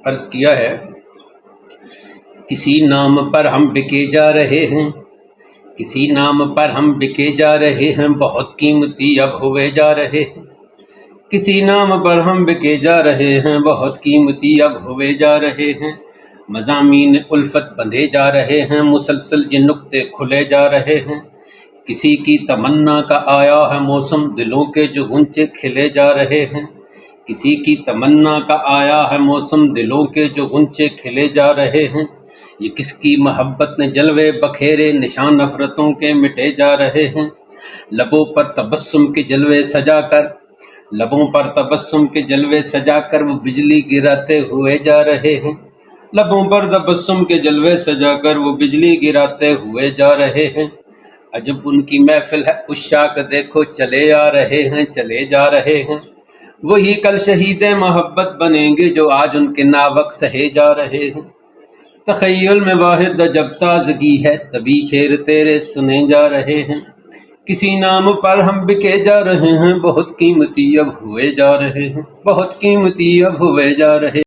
عرض کیا ہے، کسی نام پر ہم بکے جا رہے ہیں، کسی نام پر ہم بکے جا رہے ہیں، بہت قیمتی اب ہوئے جا رہے ہیں، کسی نام پر ہم بکے جا رہے ہیں، بہت قیمتی اب ہوئے جا رہے ہیں، مضامین الفت بندھے جا رہے ہیں، مسلسل یہ نقطے کھلے جا رہے ہیں، کسی کی تمنا کا آیا ہے موسم، دلوں کے جو غنچے کھلے جا رہے ہیں، کسی کی تمنا کا آیا ہے موسم، دلوں کے جو غنچے کھلے جا رہے ہیں، یہ کس کی محبت نے جلوے بکھیرے، نشان نفرتوں کے مٹے جا رہے ہیں، لبوں پر تبسم کے جلوے سجا کر، لبوں پر تبسم کے جلوے سجا کر وہ بجلی گراتے ہوئے جا رہے ہیں، لبوں پر تبسم کے جلوے سجا کر وہ بجلی گراتے ہوئے جا رہے ہیں، عجب ان کی محفل ہے عشاق دیکھو چلے آ رہے ہیں، چلے جا رہے ہیں، وہی کل شہید محبت بنیں گے جو آج ان کے ناوک سہے جا رہے ہیں، تخیل میں واحد جب تازگی ہے تبھی شعر تیرے سنے جا رہے ہیں، کسی نام پر ہم بکے جا رہے ہیں، بہت قیمتی اب ہوئے جا رہے ہیں، بہت قیمتی اب ہوئے جا رہے ہیں۔